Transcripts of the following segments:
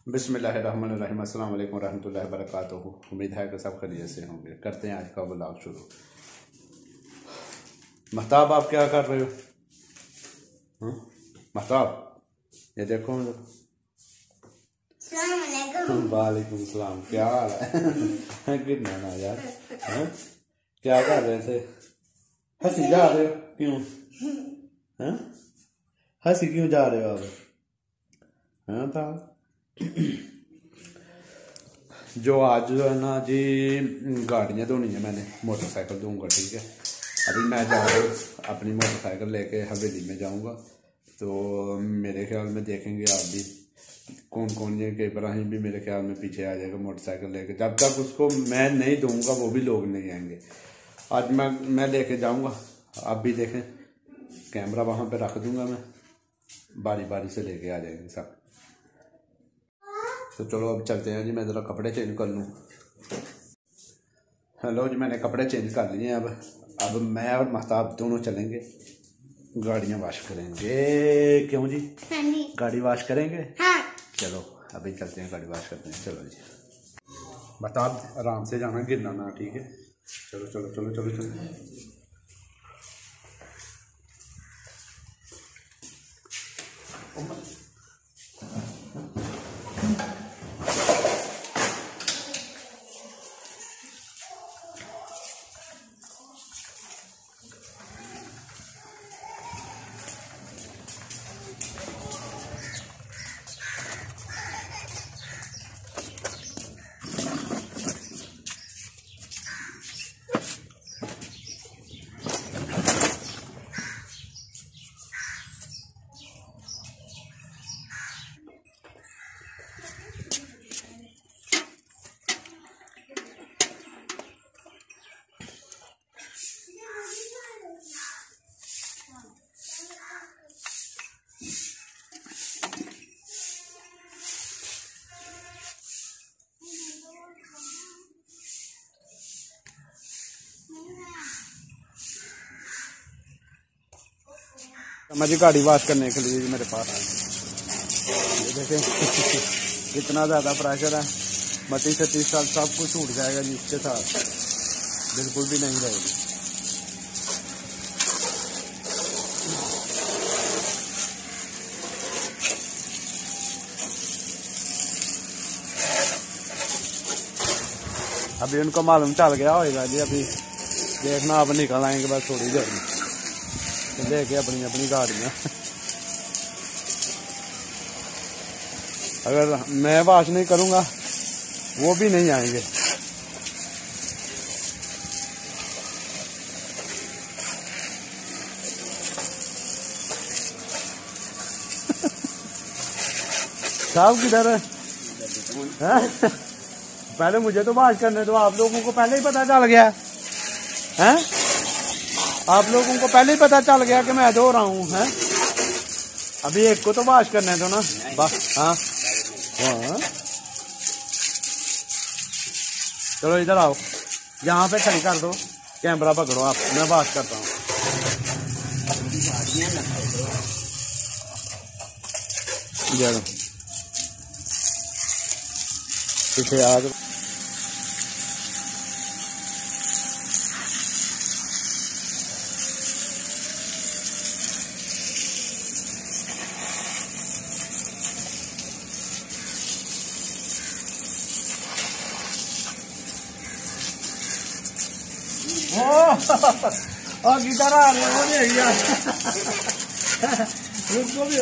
बिस्मिल्लाहिर्रहमानिर्रहीम। अस्सलाम वालेकुम रहमतुल्लाहि व बरकातुहू। उम्मीद है कि सब खैरियत से होंगे। करते हैं आज का व्लॉग शुरू। महताब आप क्या कर रहे हो? महताब ये देखो। वालेकुम सलाम। क्या हाल है? गिरना ना यार। क्या कर रहे थे? हंसी जा रहे हो क्यों? हंसी क्यों जा रहे हो आप? था जो आज जो है ना जी, गाड़ियाँ धोनी है मैंने। मोटरसाइकिल धोऊंगा, ठीक है। अभी मैं जा रहा हूँ अपनी मोटरसाइकिल लेके हवेली में जाऊंगा। तो मेरे ख्याल में देखेंगे आप भी कौन कौन, ये कि इब्राहिम भी मेरे ख्याल में पीछे आ जाएगा मोटरसाइकिल लेके। जब तक उसको मैं नहीं दूंगा वो भी लोग नहीं आएंगे। आज मैं लेके जाऊंगा, आप भी देखें। कैमरा वहाँ पे रख दूंगा मैं, बारी बारी से लेके आ जाएंगे सब। तो चलो अब चलते हैं जी। मैं ज़रा कपड़े चेंज कर लूँ। हेलो जी, मैंने कपड़े चेंज कर लिए हैं। अब मैं और महताब दोनों चलेंगे, गाड़ियाँ वॉश करेंगे। क्यों जी? हाँ जी। गाड़ी वॉश करेंगे? हाँ। चलो अभी चलते हैं, गाड़ी वॉश करते हैं। चलो जी। महताब आराम से जाना, गिरना ना, ठीक है। चलो चलो चलो चलो चलो। मुझे गाड़ी वॉश करने के लिए मेरे पास ये देखें कितना ज़्यादा प्रेशर है। मट्टी शट्टी सब कुछ उठ जाएगा जी, इसके साथ बिल्कुल भी नहीं रहेगी। अभी उनको मालूम चल गया होगा जी। अभी देखना, अब निकल आएंगे बस थोड़ी देर में लेके अपनी अपनी गाड़ियाँ। अगर मैं वॉश नहीं करूँगा वो भी नहीं आएंगे। साहब किधर है? पहले मुझे तो वॉश करने दो। आप लोगों को पहले ही पता चल गया है? आप लोगों को पहले ही पता चल गया कि मैं धो रहा हूँ, हैं? अभी एक को तो वॉश करने दो ना। हाँ हाँ, चलो इधर आओ, यहाँ पे खड़ी कर दो, कैमरा पकड़ो आप, मैं वॉश करता हूँ। पीछे आ जाओ। और गिटार आ रहे हो उसको भी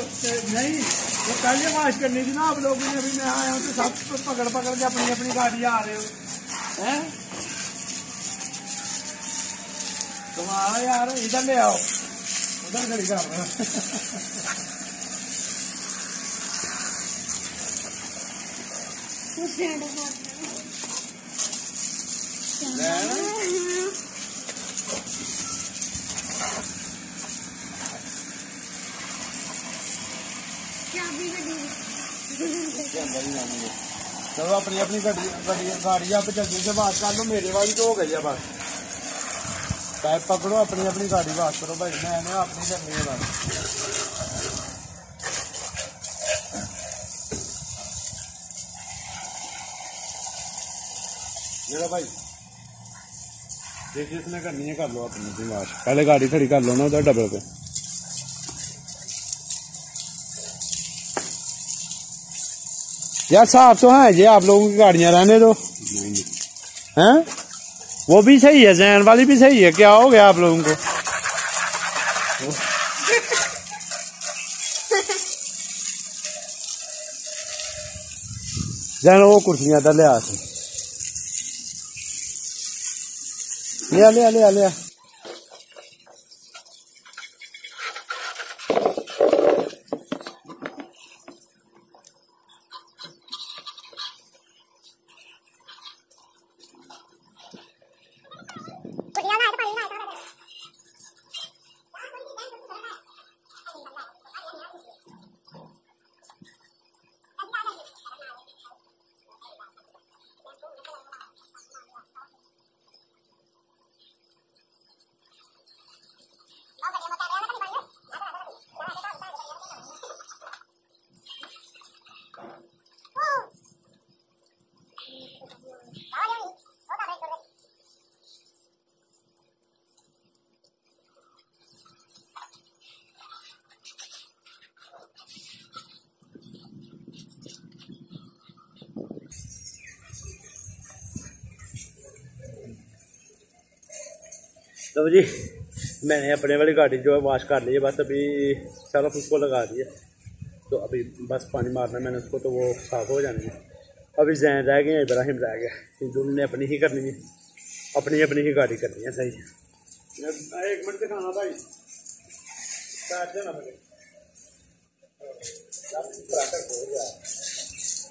नहीं, वो पहले वॉश करनी थी ना आप लोगों ने। अभी मैं आया हूँ तो सब पकड़ पकड़ के अपनी अपनी गाड़ी आ रहे हो, हैं? तुम आओ यार, इधर ले आओ, उधर खड़ी कर रहे चलो अपनी अपनी गाड़ी आप जल्दी से बात कर लो। मेरे वाली तो हो गई है बस। पैप पकड़ो, अपनी अपनी गाड़ी बात करो भाई, मैंने अपनी करनी है बस। मेरा भाई जिस जिसने करनी है कर लो अपनी वाश। पहले गाड़ी खड़ी कर लो ना उधर डबल पे। यार साफ तो है ये, आप लोगों की गाड़ियां रहने दो। हैं वो भी सही है, जैन वाली भी सही है। क्या हो गया आप लोगों को? जैन वो कुर्सियां इधर ले आ, लिया लिया लिया लिया। तो जी मैंने अपने वाली गाड़ी जो है वॉश कर ली है, बस अभी सर्फ उसको लगा दिया। तो अभी बस पानी मारना मैंने उसको, तो वो साफ़ हो जानी है। अभी जैन रह गए, इब्राहिम रह गया। इन दोनों ने अपनी ही करनी है, अपनी अपनी ही गाड़ी करनी है। सही है। एक मिनट दिखाना भाई, बैठ जाना मेरे।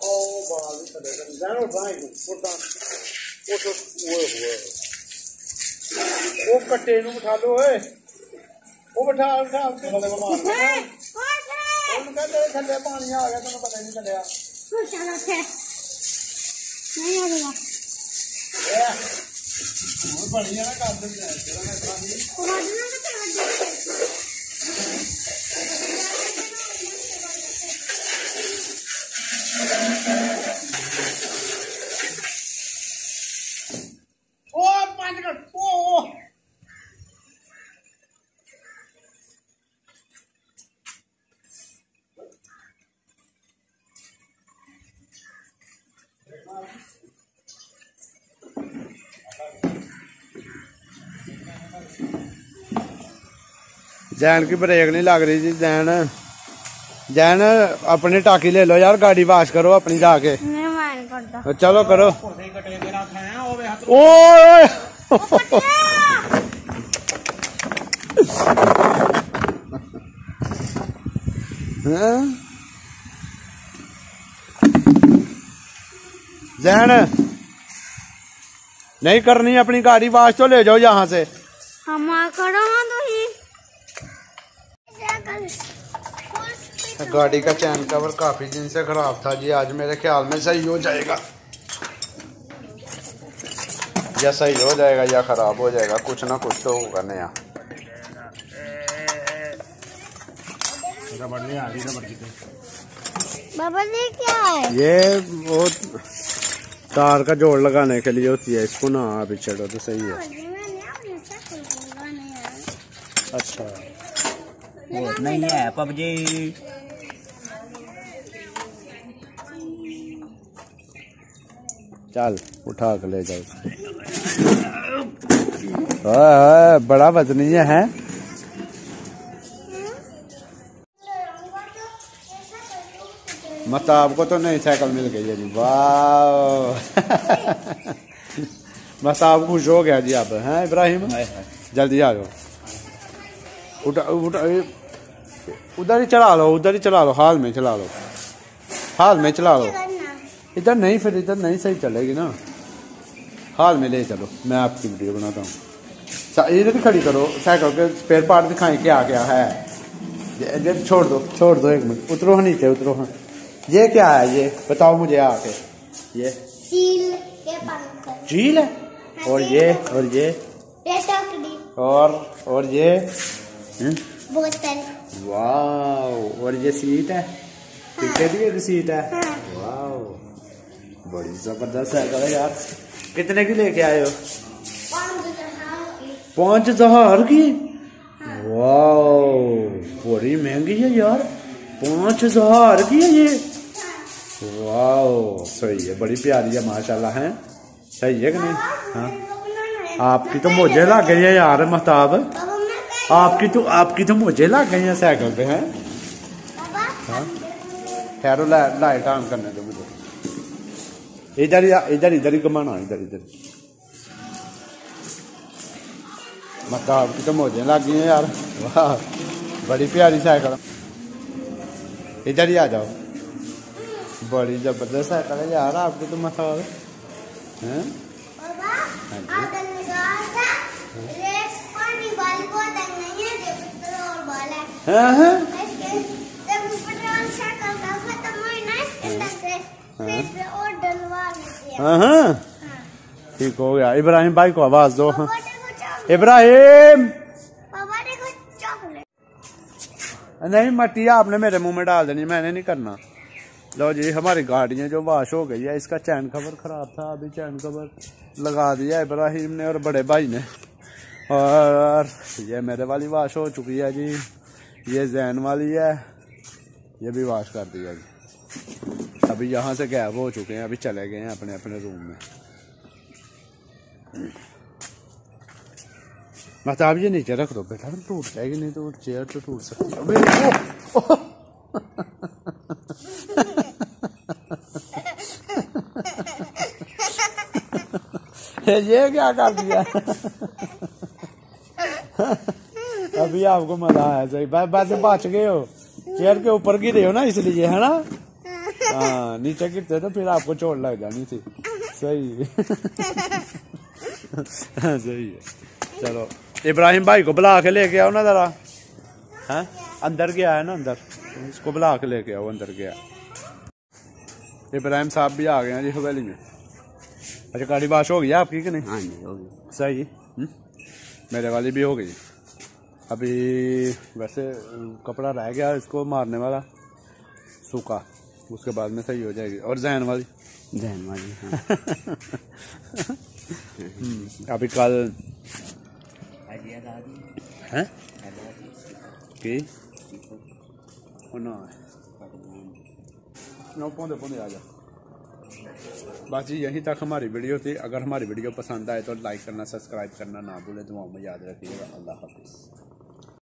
ओ बाल भी चलेगा, जैन उठा वो कट्टे नूं बिठा लो, वो बिठा बिठा के थल्ले मार। ਉਹਨੂੰ ਕਹਿੰਦੇ ਥੱਲੇ ਪਾਣੀ ਆ ਗਿਆ, ਤੈਨੂੰ ਪਤਾ ਨਹੀਂ ਚੱਲਿਆ। ਚਲੋ ਉੱਥੇ ਨਹੀਂ ਆਵੇਗਾ ਹੁਣ ਪਾਣੀ ਆ ਨਾ ਕਰ ਦਿੰਦੇ ਆ ਜਿਹੜਾ ਮੈਂ ਇਤਨਾ ਨਹੀਂ ਉਹ ਵੱਜਣਾ ਕਿੱਥੇ ਵੱਜਣਾ। ਉਹ 5 ਮਿੰਟ ਉਹ जैन की ब्रेक नहीं लग रही जी। जैन जैन अपनी टाकी ले लो यार, गाड़ी वाश करो अपनी जाके। चलो करो। ओ जैन नहीं करनी अपनी गाड़ी वाश, तो ले जाओ यहाँ से। गाड़ी का चैन कवर काफी दिन से खराब था जी, आज मेरे ख्याल में सही हो जाएगा। या सही हो जाएगा या खराब हो जाएगा, कुछ ना कुछ तो होगा नया। बाबा ये क्या है? ये वो तार का जोड़ लगाने के लिए होती है, इसको ना आप छेड़ो तो सही है। अच्छा वो नहीं है पबजी। चल उठा के ले जाओ। बड़ा वजनी है। मताब को तो नई साइकिल मिल गई है जी, वाह। मताब खुश हो गया जी अब, हैं इब्राहिम? जल्दी आ जाओ, उधर ही चला लो, उधर ही चला लो, हाल में चला लो, हाल में चला लो। इधर नहीं, फिर इधर नहीं सही चलेगी ना, हाल में ले चलो। मैं आपकी वीडियो बनाता हूँ। इधर खड़ी करो, साइकिल के स्पेयर पार्ट दिखाएं क्या क्या है। छोड़ दो एक मिनट, उतरो नीचे उतरो। हाँ ये क्या है, ये बताओ मुझे आके। ये सील के पंख, झील है। और ये और ये बोतल। वाह। और ये सीट है, पीछे भी एक सीट है। हाँ। वाह बड़ी जबरदस्त साइकिल है यार। कितने की लेके आए हो? 5,000 5,000 की? वाह, बड़ी महंगी है यार। 5,000 की है ये। वाह, सही है, बड़ी प्यारी है माशाल्लाह है। सही है कि नहीं? हाँ, आपकी तो मुझे लग गई है यार महताब। आपकी तो मुझे लग गई है साइकिल पे है। हाँ, ठहरो, लाइट ऑन करने दो मुझे। इधर ही घुमाना, इधर। महताब की तो मुझे लग गई है यार। वाह, बड़ी प्यारी साइकिल। इधर ही आ जाओ, बड़ी जबरदस्त साइकिल है यार आपकी तो महताब है। हाँ, ठीक हो गया। इब्राहिम भाई को आवाज दो। हाँ, इब्राहिम। नहीं, मट्टी आपने मेरे मुंह में डाल देनी, मैंने नहीं करना। लो जी, हमारी गाड़ियाँ जो वाश हो गई है, इसका चैन कवर खराब था, अभी चैन कवर लगा दिया इब्राहिम ने और बड़े भाई ने। और ये मेरे वाली वाश हो चुकी है जी, ये जैन वाली है, ये भी वाश कर दिया जी। अभी यहाँ से गैब हो चुके हैं, अभी चले गए हैं अपने अपने रूम में। महताब ये नीचे रख दो बेटा, टूट जाएगी, नहीं तो चेयर तो टूट सकती है। ये क्या कर दिया? अभी आपको मजा आया, सही बस बच गए हो, चेयर के ऊपर गिरे हो ना इसलिए, है ना? हाँ, नीचे गिरते तो फिर आपको चोट लग जानी थी। सही सही है। चलो, इब्राहिम भाई को बुला के लेके आओ ना जरा। हैं, अंदर गया है ना, अंदर, इसको बुला के लेके आओ, अंदर गया। इब्राहिम साहब भी आ गए हैं जी हवेली में। अच्छा, गाड़ी वाश हो गई आपकी कि नहीं? हाँ जी, हो गई। सही। मेरे वाली भी हो गई। अभी वैसे कपड़ा रह गया इसको मारने वाला सूखा, उसके बाद में सही हो जाएगी। और जहन वाली हाँ। अभी कल हैं की पौधे आ जा। बस जी, यहीं तक हमारी वीडियो थी। अगर हमारी वीडियो पसंद आए तो लाइक करना, सब्सक्राइब करना ना भूलें। दुआओं में याद रखिएगा। अल्लाह हाफिज़।